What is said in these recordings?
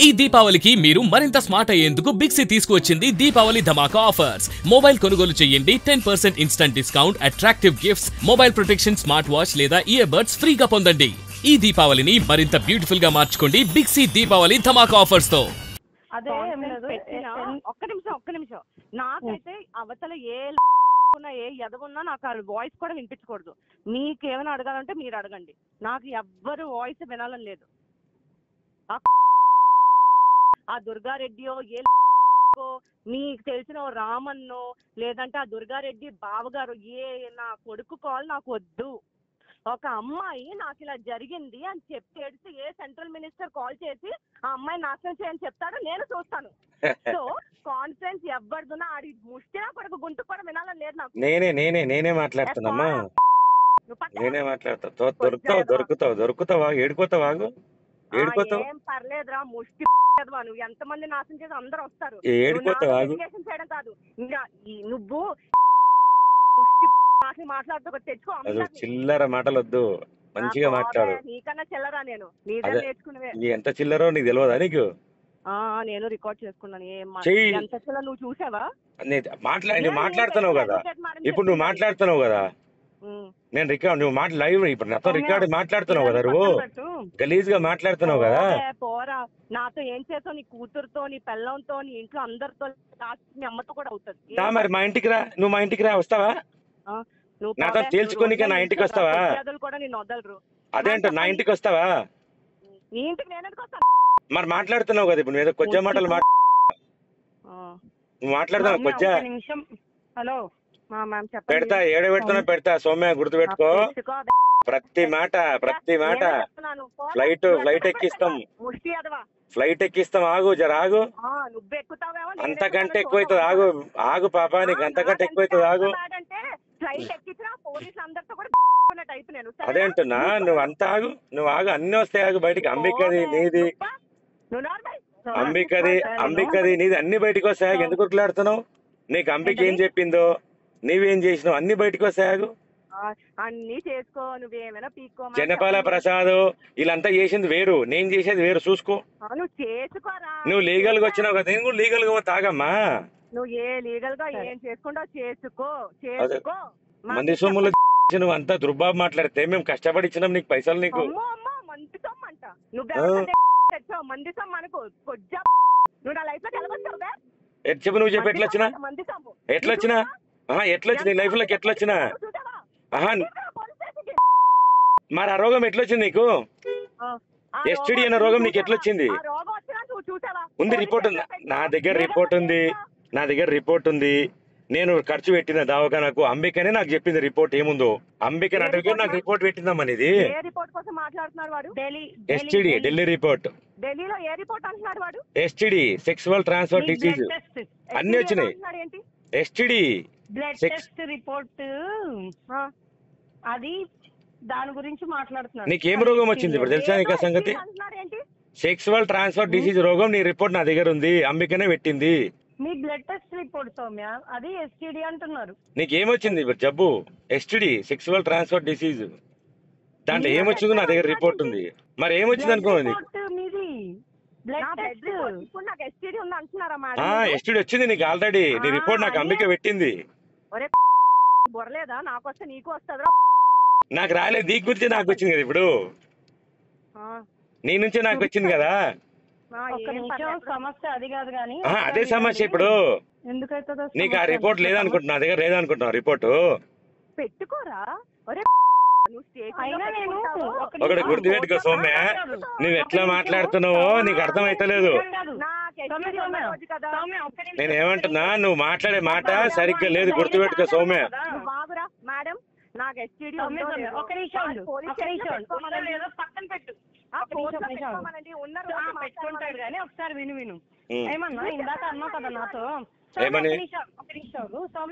ఈ దీపావళికి మీరు మరింత స్మార్ట్ అయ్యేందుకు బిగ్ సి తీసుకువచ్చింది దీపావళి ధమాకా ఆఫర్స్. మొబైల్ కొనుగోలు చేయండి 10% instant discount, attractive gifts, mobile protection, smart watch లేదా ఇయర్ బడ్స్ ఫ్రీగా పొందండి. ఈ దీపావళిని మరింత బ్యూటిఫుల్ గా మార్చుకోండి బిగ్ సి దీపావళి ధమాకా ఆఫర్స్ తో. అదే ఒక్క నిమిషం నాకైతే అవతల ఏ ఎదవున్నా నాకు ఆ వాయిస్ కూడా వినిపించకూడదు. మీకేమైనా అడగాలంటే మీరు అడగండి, నాకు ఎవ్వరు వాయిస్ వినాలని లేదు. ఆ దుర్గారెడ్డియో ఏ మీకు తెలిసిన రామన్నో లేదంటే ఆ దుర్గారెడ్డి బావగారు ఏ నా కొడుకు కాల్ నాకు వద్దు. ఒక అమ్మాయి నాకు ఇలా జరిగింది అని చెప్పి ఏడిసి ఏ సెంట్రల్ మినిస్టర్ కాల్ చేసి ఆ అమ్మాయి నాశనం చేయని చెప్తాడో నేను చూస్తాను. సో కాన్ఫరెన్స్ ఎవరిదున్నా ఆడి ముష్టినా కొడుకు గుంటు కూడా వినాలని లేదు నాకు. నేనే మాట్లాడుతున్నామ్మా, నేనే మాట్లాడతా. దొరుకుతావా ఏడుకోతావా? ఏం పర్లేదురా ముష్టి నువ్వు ఎంతమంది నాశనం చేసి అందరూ వస్తారు. చేయడం కాదు, ఇంకా నువ్వు మాట్లాడుతూ తెచ్చుకో. చిల్లర మాటలు వద్దు, మంచిగా మాట్లాడు. నీకన్నా చిల్లరా నేను, నీ దగ్గర నేర్చుకునేవే. ఎంత చిల్లరో నీకు తెలియదా? నీకు నేను రికార్డ్ చేసుకున్నాను. ఎంత చిల్లర నువ్వు చూసావా? మాట్లాడుతున్నావు కదా ఇప్పుడు, నువ్వు మాట్లాడుతున్నావు కదా, నేను రికార్డ్ నువ్వు లైవ్ ఇప్పుడు నాతో రికార్డ్ మాట్లాడుతున్నావు కదా, నువ్వు గలీజ్ గా మాట్లాడుతున్నావు కదా. పోరా, నాతో ఏం చేసావు? నీ కూతురుతో, నీ పిల్లంతో, నీ ఇంట్లో అందరితో, మీ అమ్మతో కూడా అవుతుంది. మరి మా ఇంటికి రా, నువ్వు మా ఇంటికి రా, వస్తావా? నాతో తేల్చుకోనిక నా ఇంటికి వస్తావా? కూడా నేను వదలరు. అదేంటో నా ఇంటికి వస్తావా? నీ ఇంటికి నేను ఎందుకు వస్తాను? మరి మాట్లాడుతున్నావు కదా ఇప్పుడు, నువ్వు కొద్దిగా మాటలు నువ్వు మాట్లాడుతున్నావు కొద్దిగా. హలో పెడతా, ఏడ పెడుతున్నా పెడతా. సౌమ్య గుర్తు పెట్టుకో, ప్రతి మాట ఫ్లైట్ ఎక్కిస్తాం. ఆగు, జర ఆగు. అంతకంటే ఎక్కువైతుంది, ఆగు పాప, నీకు అంతకంటే ఎక్కువైతుంది, ఆగు. అదేంటున్నా, నువ్వు అంతా ఆగు, అన్ని వస్తాయి, ఆగు. బయటికి అంబికది నీది, అంబికది నీది అన్ని బయటికి వస్తాయి. ఎందుకు ఉరుకులాడుతున్నావు? నీకు అంబిక ఏం చెప్పిందో, నీవేం చేసినావు, అన్ని బయటకు వస్తాయాగు. అన్ని చేసుకో, నువ్వేమైనా పీక్కో. జనపాల ప్రసాద్ వీళ్ళంతా చేసింది వేరు, నేను చేసేది వేరు, చూసుకో. నువ్వు లీగల్ గా వచ్చినావు కదా, నేను కూడా లీగల్ గా తాగమ్మా. నువ్వు ఏ లీగల్ గా ఏం చేసుకుంటా చేసుకో. మంది సొమ్ములు నువ్వు అంతా దుర్బాబు మాట్లాడితే మేము కష్టపడి ఇచ్చినాం నీకు పైసలు. నీకు మంది సొమ్ము అంట, నువ్వు మంది సొమ్ము అనుకో. నువ్వు నా లైఫ్ లో కలగొచ్చావు. చెప్పు, నువ్వు చెప్పు ఎట్లొచ్చినా ఎట్లొచ్చింది నీ లైఫ్ లోకి, ఎట్లొచ్చినా? మరి ఆ రోగం ఎట్లొచ్చింది నీకు? ఎస్టిడి అనే రోగం నీకు ఎట్లొచ్చింది? ఉంది, రిపోర్ట్ ఉంది నా దగ్గర, రిపోర్ట్ ఉంది. నేను ఖర్చు పెట్టిన దవాఖానకు, అంబికనే నాకు చెప్పింది రిపోర్ట్ ఏముందో. అంబిక అడిగితే నాకు రిపోర్ట్ పెట్టిందమ్మా. ఇది STD, Delhi report. STD, sexual transfer disease అన్ని వచ్చినాయి. ఎస్టిడి బ్లడ్ టెస్ట్ రిపోర్ట్, అది దాని గురించి మాట్లాడుతున్నాను. నీకేం రోగం వచ్చింది ఇప్పుడు తెలుసా నీకు సంగతి? సెక్సువల్ ట్రాన్స్ఫర్ డిసీజ్ రోగం, నీ రిపోర్ట్ నా దగ్గర ఉంది, అంబికనే పెట్టింది. మీ బ్లడ్ టెస్ట్ రిపోర్ట్ సౌమ్య, అది ఎస్టిడి అంటున్నారు. నీకేమొచ్చింది ఇప్పుడు జబ్బు? STD, sexual transfer disease. దాంట్లో ఏమొచ్చిందో నా దగ్గర రిపోర్ట్ ఉంది. మరి ఏమొచ్చింది అనుకోండి? ఎస్టిడి వచ్చింది నీకు ఆల్రెడీ, నీ రిపోర్ట్ నాకు అంబిక పెట్టింది. నాకు రాలేదు, నీ గురించి నాకు వచ్చింది కదా ఇప్పుడు, నీ నుంచే నాకు వచ్చింది కదా. సమస్య అది కాదు కానీ, అదే సమస్య ఇప్పుడు. నీకు ఆ రిపోర్ట్ లేదనుకుంటున్నా, నా దగ్గర లేదనుకుంటున్నావు రిపోర్టు. పెట్టుకోరా ఒకటి గుర్తుపెట్టుకో సౌమ్య, నువ్వు ఎట్లా మాట్లాడుతున్నావో నీకు అర్థం అయితలేదు. నేనేమంటున్నా, నువ్వు మాట్లాడే మాట సరిగ్గా లేదు, గుర్తుపెట్టుకో సౌమ్య. మేడం, నాకు ఎస్టిడి పెట్టుకుంటాడు కానీ ఒకసారి విను. ఏమన్నా ఇందాక అన్నావు కదా నాతో, సౌమ్య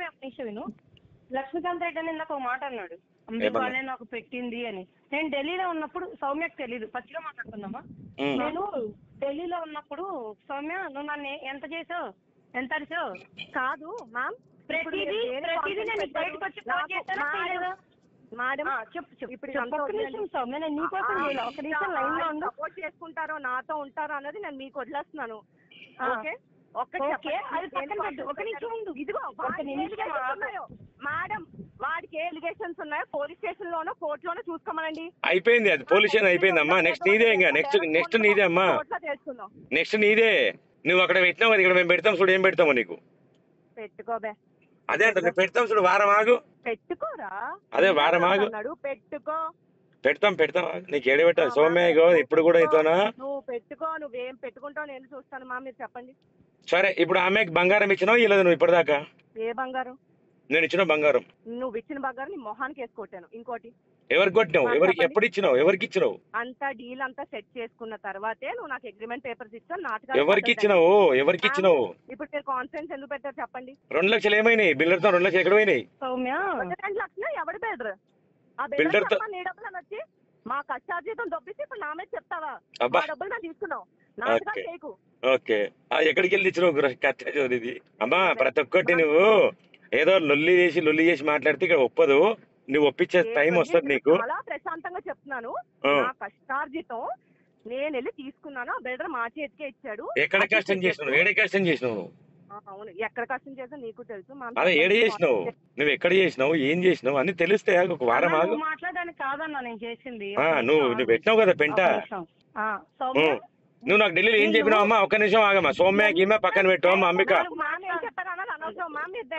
ఒక నిమిషం విను. లక్ష్మీకాంత్ రెడ్డి అని ఇందాక ఒక మాట అన్నాడు, అంబికానే నాకు పెట్టింది అని. నేను ఢిల్లీలో ఉన్నప్పుడు, సౌమ్యకు తెలీదు, పచ్చిగా మాట్లాడుకుందామా? నేను ఢిల్లీలో ఉన్నప్పుడు సౌమ్య నువ్వు నన్ను ఎంత చేసావు, ఎంత అరిచావు కాదు మ్యామ్. ప్రతిదీ నేను బయటకు వచ్చి ఫోన్ చేస్తాను. మేడం ఇప్పుడు సపోర్ట్ చేసుకుంటారో నాతో ఉంటారో అన్నది నేను మీకు వదిలేస్తున్నాను. ఓకే మేడం వాడికి ఏ ఎలిగేషన్స్ ఉన్నాయో పోలీస్ స్టేషన్ లోనో కోర్టులోనో చూసుకోమనండి. అయిపోయింది, అది పోలీస్ స్టేషన్ అయిపోయింది అమ్మా. నెక్స్ట్ నీదే, ఇంకా నెక్స్ట్ నీదే అమ్మా. నెక్స్ట్ నీదే. నువ్వు అక్కడ పెట్టినావు కదా, ఇక్కడ మేము పెడతాం చూడు. ఏం పెడతామో నీకు పెట్టుకోబే. అదే అంటే పెడతాం చూడు. వారం ఆగు. పెట్టుకోరా. అదే వారం ఆగు. పెట్టుకో. పెడతాం నీకు ఏడ పెట్టాలి సౌమ్య. ఇప్పుడు కూడా ఇతోనా? నువ్వు పెట్టుకో. నువ్వేం పెట్టుకుంటావు నేను చూస్తాను మా. మీరు చెప్పండి. సరే, ఇప్పుడు ఆమెకి బంగారం ఇచ్చినావు ఇవ్వలేదు నువ్వు ఇప్పటిదాకా? ఏ బంగారం? నేను ఇచ్చిన బంగారం. నువ్వు ఇచ్చిన బంగారం నీ మొహానికి వేసి కొట్టాను. ఇంకోటి ఎవరికి కొట్టినావు? ఎవరికి ఎప్పుడు ఇచ్చినావు? ఎవరికి ఇచ్చినావు? అంతా డీల్ అంతా సెట్ చేసుకున్న తర్వాతే నువ్వు నాకు అగ్రిమెంట్ పేపర్స్ ఇచ్చావు. నాటకాలు ఎవరికి ఇచ్చినావు? ఎవరికి ఇచ్చినావు? ఇప్పుడు మీరు కాన్ఫరెన్స్ ఎందుకు పెట్టారు చెప్పండి. 2 లక్షలు ఏమైనాయి? బిల్డర్తో 2 లక్షలు ఎక్కడ పోయినాయి? సౌమ్య 2 లక్షలు ఎవడు బిల్డర్? ఆ బిల్డర్ నీ డబ్బులు అని వచ్చి మా కష్టార్జితం దొబ్బిసి ఇప్పుడు నా మీద చెప్తావా? ఆ డబ్బులు నేను తీసుకున్నావు. నాటకాలు చేయకు. ఓకే, ఎక్కడికి వెళ్ళి ఇచ్చినావు కష్టార్జితం? ఇది అమ్మా ప్రతి ఒక్కటి నువ్వు ఏదో లొల్లి చేసి మాట్లాడితే ఇక్కడ ఒప్పదు. నువ్వు ఒప్పించే టైం వస్తుంది నీకు. చాలా ప్రశాంతంగా చెప్తున్నాను. నా కష్టార్జితం నేను వెళ్ళి తీసుకున్నాను. ఆ బిల్డర్ మా చేతికే ఇచ్చాడు. ఎక్కడ కష్టం చేసినావు? ఏడే కష్టం చేసినావు? అవును, ఎక్కడ కష్టం చేసా నీకు తెలుసు. అదే ఏడు చేసినావు? నువ్వు ఎక్కడ చేసినావు? ఏం చేసినావు అని తెలిస్తే ఒక వారం ఆగు. మాట్లాడడానికి కాదన్నా నేను చేసింది. నువ్వు పెట్టినావు కదా పెంట. నువ్వు నాకు ఢిల్లీలో ఏం చెప్పినావు అమ్మా? ఒక్క నిమిషం ఆగమ్మా. సౌమ్య గీమ పక్కన పెట్టావు అమ్మా. అంబిక,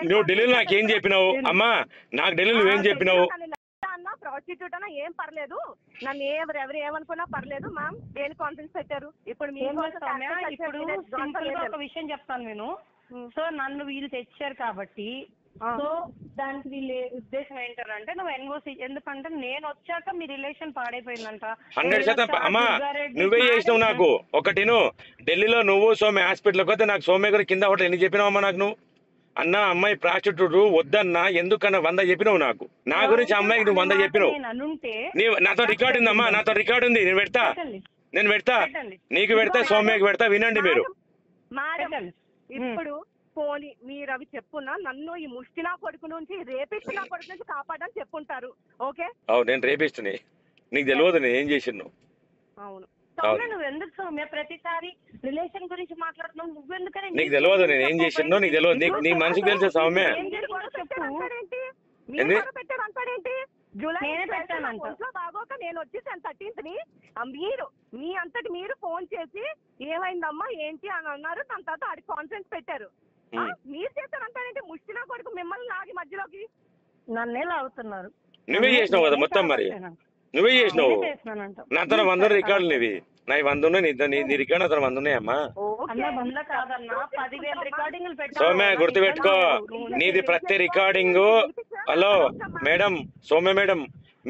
నువ్వు ఢిల్లీలో నాకేం చెప్పినావు అమ్మా? నాకు ఢిల్లీలో నువ్వేం చెప్పినావు? ప్రాస్టిట్యూట్ అన్నా ఏం పర్లేదు, నన్ను ఎవరు ఏమనుకున్నా పర్లేదు. మ్యామ్ దేని కాన్ఫరెన్స్ పెట్టారు? ఇప్పుడు ఒక విషయం చెప్తాను నేను. సో నన్ను వీళ్ళు తెచ్చారు కాబట్టి, సో దానికి వీళ్ళు ఉద్దేశం ఏంటంటే నువ్వు ఎన్ఓసి, ఎందుకంటే నేను వచ్చాక మీ రిలేషన్ పాడైపోయిందంట. 100% అమ్మా నువ్వే చేసినావు నాకు. ఒకటి ఢిల్లీలో నువ్వు సౌమ్య హాస్పిటల్కి వస్తే నాకు సౌమ్య గారు కింద హోటల్ ఎన్ని చెప్పినావమ్మా నాకు? నువ్వు అన్న అమ్మాయి ప్రాస్టిట్యూట్ వద్దన్నా ఎందుకన్నా 100 చెప్పినావు నాకు. నా గురించి అమ్మాయికి నువ్వు 100 చెప్పినావు. నాతో రికార్డు ఉందమ్మా, నాతో రికార్డు ఉంది. నేను పెడతా నీకు పెడతా, సౌమ్యకి పెడతా. వినండి మీరు. ఇప్పుడు పోనీ మీరు అవి చెప్పున్నా నన్ను ఈ ముష్టినా కొడుకు నుంచి రేపిస్తున్నా కొడుకు నుంచి కాపాడని చెప్పుంటారు. ఓకే, నేను రేపిస్తున్నా. నీకు తెలియదు నేను ఏం చేసినావు. అవును సౌమ్య, నువ్వు ఎందుకు సౌమ్య ప్రతిసారి రిలేషన్ గురించి మాట్లాడుతున్నావు? నువ్వెందుకని? నీకు తెలియదు నేను ఏం చేసినో. నీకు తెలియదు. నీ మనసుకు తెలుసా సౌమ్య? బాగోక నేను వచ్చేసాను 13th ని. మీరు మీ అంతటి మీరు ఫోన్ చేసి ఏమైందమ్మా ఏంటి అని అన్నారు. దాని తర్వాత ఆడి కాన్ఫరెన్స్ పెట్టారు. మీరు చేస్తారంటారేంటి? ముష్టినా కొడుకు మిమ్మల్ని లాగి మధ్యలోకి నన్నే లాగుతున్నారు. నువ్వే చేసినావు కదా మొత్తం. మరి నువ్వే చేసినావు. నా తన 100 రికార్డులు నీవి. నా 100 ఉన్నాయి. నీ రికార్డు అతను 100 ఉన్నాయమ్మా. సౌమ్య గుర్తుపెట్టుకో, నీది ప్రతి recording. Hello madam, Soumya madam,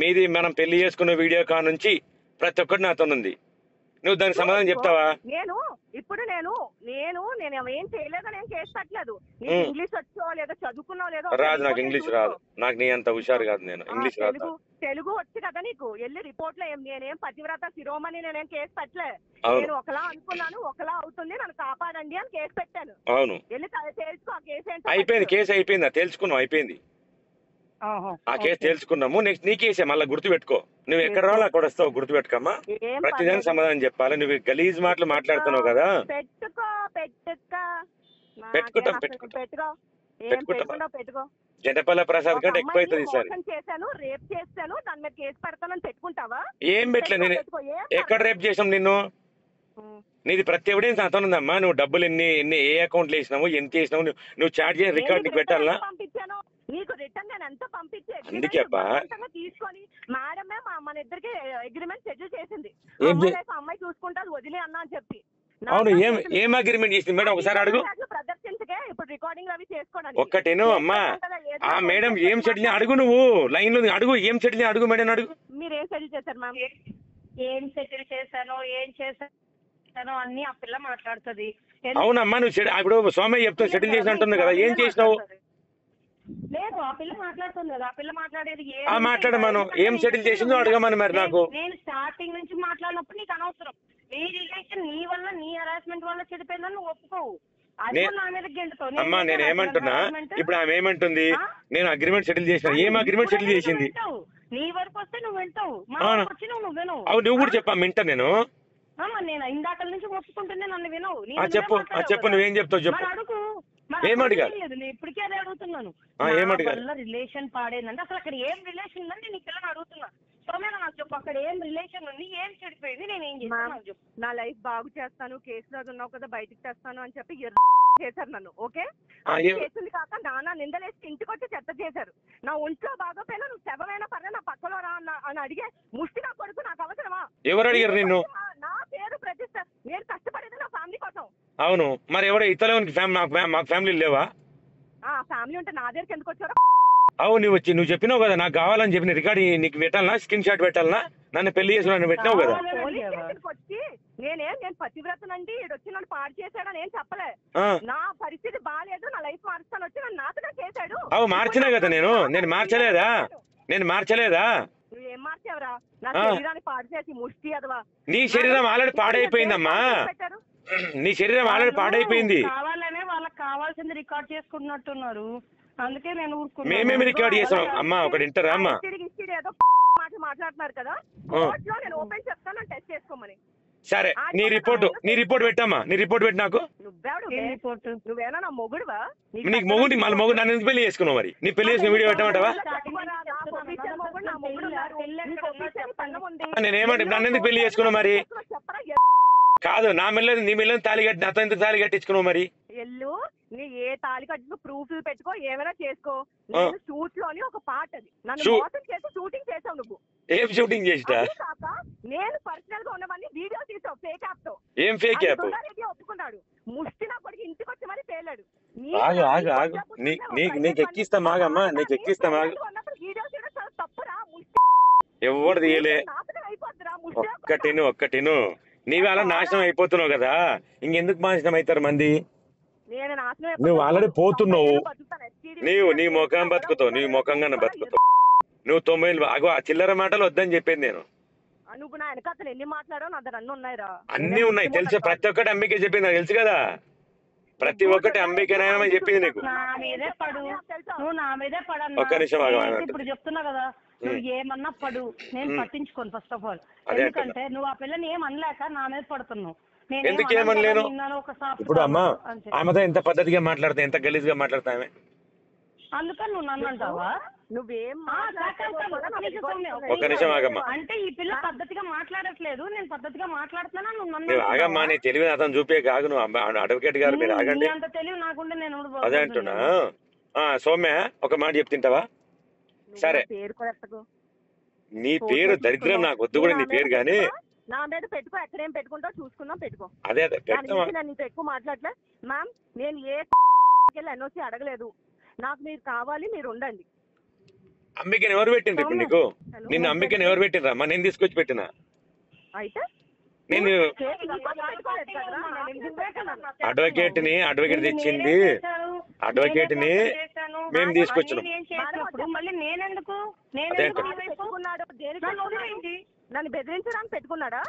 మీది మనం పెళ్లి చేసుకున్న వీడియో కా నుంచి ప్రతి ఒక్కటి నాతో ఉంది. నువ్వు దానికి సమాధానం చెప్తావా? నేను ఏం చేయలేదని ఏం కేసు పెట్టలేదు. ఇంగ్లీష్ వచ్చో లేదో చదువుకున్నావు లేదో? రాదు, నాకు ఇంగ్లీష్ రాదు. నాకు నీ అంత హుషారు కాదు. నేను ఇంగ్లీష్ రాదు. తెలుగు వచ్చి కదా నీకు. వెళ్ళి రిపోర్ట్ లో నేనేం పతివ్రత శిరోమణి నేనేం కేసు పెట్టలే. నేను ఒకలా అనుకున్నాను, ఒకలా అవుతుంది, నన్ను కాపాడండి అని కేసు పెట్టాను. అవును, వెళ్ళి తెలుసుకో ఆ కేసు ఏంటో. అయిపోయింది. కేసు అయిపోయిందా? తెలుసుకున్నావు, అయిపోయింది. ఆ కేసు తెలుసుకున్నాము. నెక్స్ట్ నీ కేసే. మళ్ళీ గుర్తుపెట్టుకో. నువ్వు ఎక్కడ రావాలి అక్కడ వస్తావు. గుర్తుపెట్టుకోమ్మా. ప్రతిదానికి సమాధానం చెప్పాలి. నువ్వు గలీజ్ మాటలు మాట్లాడుతున్నావు కదా. పెట్టుకో. జనపల్ల ప్రసాద్ కంటే ఎక్కువ అవుతుంది సార్. చేశాను, రేప్ చేశాను, దాని మీద కేసు పెడతానని పెట్టుకుంటావా? ఏం పెట్టలే. నేను ఎక్కడ రేప్ చేసాం నిన్ను? నీది ప్రతి ఎవిడెన్స్ అతను ఉందమ్మా. నువ్వు డబ్బులు ఎన్ని ఏ అకౌంట్లు వేసినావు, ఎంత వేసినావు, నువ్వు చార్జ్ చేసిన రికార్డ్ నీకు పెట్టాలా? నీకు రిటర్న్ నేను ఎంత పంపించి అందుకే తీసుకొని మేడమే మన ఇద్దరికి అగ్రిమెంట్ షెడ్యూల్ చేసింది. అమ్మాయి చూసుకుంటారు వదిలే అన్నా అని చెప్పి. అవును, ఏం అగ్రిమెంట్ చేసింది మేడం? ఒకసారి అడుగు. ప్రదర్శించకే ఇప్పుడు రికార్డింగ్ అవి చేసుకోవడానికి. ఒక్కటేను అమ్మా. ఆ మేడం ఏం సెటిల్ అడుగు. నువ్వు లైన్ లో అడుగు. ఏం సెటిల్ అడుగు మేడం, అడుగు. మీరు ఏం సెటిల్ చేశారు మ్యామ్? ఏం సెటిల్ చేశానో ఏం చేశానో అన్ని ఆ పిల్ల మాట్లాడుతుంది. అవునమ్మా, నువ్వు ఇప్పుడు సౌమ్య చెప్తావు సెటిల్ చేసి అంటుంది కదా. ఏం చేసినావు? లేదు, ఆ పిల్ల మాట్లాడుతుంది కదా. ఆ పిల్ల మాట్లాడేది మాట్లాడమను. ఏం సెటిల్ చేసిందో అడగమని. మరి నాకు నేను స్టార్టింగ్ నుంచి మాట్లాడినప్పుడు నీకు అనవసరం. నీ రిలేషన్ నీ వల్ల, నీ హరాస్మెంట్ వల్ల చెడిపోయిందని నువ్వు ఒప్పుకోవు. నా మీద గెంటుతావు. అమ్మా నేను ఏమంటున్నా, ఇప్పుడు ఆమె ఏమంటుంది, నేను అగ్రిమెంట్ సెటిల్ చేసిన. ఏం అగ్రిమెంట్ సెటిల్ చేసింది? నీ వరకు వస్తే నువ్వు వింటావు, మా వచ్చి నువ్వు వినవు. నువ్వు కూడా చెప్పా, వింటా నేను. నేను ఇందాక నుంచి ఒప్పుకుంటుంటే నన్ను వినవు. చెప్పు నువ్వేం చెప్తావు చెప్పు. అడుగు. ఏం అడిగారు? నేను ఇప్పటికే అదే అడుగుతున్నాను. రిలేషన్ పాడేందంటే అసలు అక్కడ ఏం రిలేషన్ ఉందని నేను పిల్లలు అడుగుతున్నా. సోమేనా నాకు చెప్పు, అక్కడ ఏం రిలేషన్ ఉంది, ఏం చెడిపోయింది, నేను ఏం చేస్తాను చెప్పు. నా లైఫ్ బాగు చేస్తాను, కేసులో ఉన్నావు కదా బయటికి తెస్తాను అని చెప్పి చేశారు నన్ను. ఓకే, చేసింది కాక నాన్న నిందలేసి ఇంటికి వచ్చి చెత్త చేశారు. నా ఒంట్లో బాగోపోయినా నువ్వు శవమైనా పర్లే నా పక్కలో రా అని అడిగే ముష్టి నా కొడుకు నాకు అవసరమా? ఎవరు అడిగారు నిన్ను? నా పేరు ప్రతిష్ట, నేను కష్టపడేది నా ఫ్యామిలీ కోసం. అవును, మరి ఎవరో ఇతరులకి మాకు ఫ్యామిలీ లేవా? ఫ్యామిలీ ఉంటే నా దగ్గరికి ఎందుకు వచ్చారో? అవును, నువ్వు చెప్పినావు కదా నాకు కావాలని చెప్పిన రికార్డ్ నీకు పెట్టాలనా, స్క్రీన్ షాట్ పెట్టాలనా, నన్ను పెళ్లి చేసి నన్ను పెట్టినావు కదా. పోలీస్ స్టేషన్కి వచ్చి నేను పతివ్రతనండి వచ్చి నన్ను పాడు చేశాడని ఏం చెప్పలే. నా పరిస్థితి బాగాలేదు, నా లైఫ్ మారుస్తాను వచ్చి నన్ను నాతోనే చేశాడు. మార్చినా కదా నేను మార్చలేదా? నువ్వేం మార్చావురా? నా శరీరాన్ని పాడు చేసి ముష్టి అదవా. నీ శరీరం ఆల్రెడీ పాడైపోయిందమ్మా, నీ శరీరం ఆల్రెడీ పాడైపోయింది. కావాలనే వాళ్ళకి కావాల్సింది రికార్డ్ చేసుకున్నట్టున్నారు, అందుకే నేను మేమేమి రికార్డ్ చేసాం అమ్మా? ఒకటి ఇంటరా అమ్మా? ఏదో మాట్లాడుతున్నారు కదా, కోర్టులో నేను ఓపెన్ చెప్తాను టెస్ట్ చేసుకోమని. సరే నీ రిపోర్ట్ పెట్టమ్మా, నీ రిపోర్ట్ పెట్టి నాకు. నువ్వేనా నా మొగుడువా? నీకు మొగుడు మళ్ళీ మొగుడు నన్ను ఎందుకు పెళ్లి చేసుకున్నావు? మరి నీ పెళ్లి చేసుకున్న వీడియో పెట్టమంటావా? నేనేమంటే నన్ను ఎందుకు పెళ్లి చేసుకున్నావు మరి? కాదు, నీ మెల్లని తాళి కట్టి నాతో ఎందుకు తాళి కట్టించుకున్నావు మరి? ఎల్లు నీ ఏ తాళి కట్టిన ప్రూఫ్లు పెట్టుకో, ఏమైనా చేసుకో. నేను షూట్ లోని ఒక పార్ట్ అది. నన్ను మోసం చేసి షూటింగ్ చేసావు నువ్వు. ఏం షూటింగ్ చేసినా? నేను పర్సనల్ గా ఉన్నవన్నీ వీడియో తీసావు ఫేక్ యాప్ తో. ఏం ఫేక్ యాప్? ఒప్పుకున్నాడు, ముష్టి నా కొడుకు ఇంటికి వచ్చి మరి పేలాడు. ఆగు నీకు ఎక్కిస్తా మాగమ్మా, నీకు ఎక్కిస్తా మాగు. వీడియో తీయడం చాలా తప్పురా. ఎవరు తీయలే. ఒక్కటిను నీవు అలా నాశనం అయిపోతున్నావు కదా, ఇంకెందుకు నాశనం అవుతారు మంది? నువ్వు ఆల్రెడీ పోతున్నావు. నీ ముఖం బతుకుతావు, నీ ముఖంగానే బతుకుతావు. నువ్వు 90 చిల్లర మాటలు వద్దని చెప్పేది నేను. అన్ని ఉన్నాయి తెలుసు, ప్రతి ఒక్కటి అంబికే చెప్పింది నాకు తెలుసు కదా. ప్రతి ఒక్కటి అంబికేనా చెప్పింది నీకు. ఒక్క నిమిషం ఇప్పుడు చెప్తున్నా కదా, నువ్వు ఏమన్నా పడు, నేను పట్టించుకోను ఫస్ట్ ఆఫ్ ఆల్. ఎందుకంటే నువ్వు ఆ పిల్లని ఏం అనలేక నా మీద పడుతున్నావు. ఎందుకేమనలేను? ఇప్పుడు అమ్మా ఆమెతో ఎంత పద్ధతిగా మాట్లాడతా, ఎంత గలీజ్ గా మాట్లాడతా ఆమె. అందుకని నువ్వు నన్ను అంటావా? నువ్వేం ఒక్క నిమిషం ఆగమ్మా. అంటే ఈ పిల్ల పద్ధతిగా మాట్లాడట్లేదు, నేను పద్ధతిగా మాట్లాడుతున్నా, నువ్వు నన్ను ఆగమ్మా. నీ తెలివి అతను చూపే కాదు, నువ్వు అడ్వకేట్ గారు మీరు ఆగండి. అంత తెలివి నాకుంటే నేను అదే అంటున్నా. సౌమ్య ఒక మాట చెప్తుంటావా? సరే, నీ పేరు దరిద్రం నాకు వద్దు కూడా, నీ పేరు గానీ నా మీద పెట్టుకో. ఎక్కడేం పెట్టుకుంటావు చూసుకుందాం, పెట్టుకో. అదే నేను ఎక్కువ మాట్లాడలే మ్యామ్. నేను ఏ ఎన్ఓసి అడగలేదు. నాకు మీరు కావాలి, మీరు ఉండండి. అంబికని ఎవరు పెట్టిండ్రు ఇప్పుడు నీకు? నిన్ను అంబికని ఎవరు పెట్టినరా? నేను తీసుకొచ్చి పెట్టినా. అయితే నేను అడ్వకేట్ తెచ్చింది, అడ్వకేట్ ని మేము తీసుకొచ్చినాం. నన్ను బెదిరించడానికి పెట్టుకున్నాడా?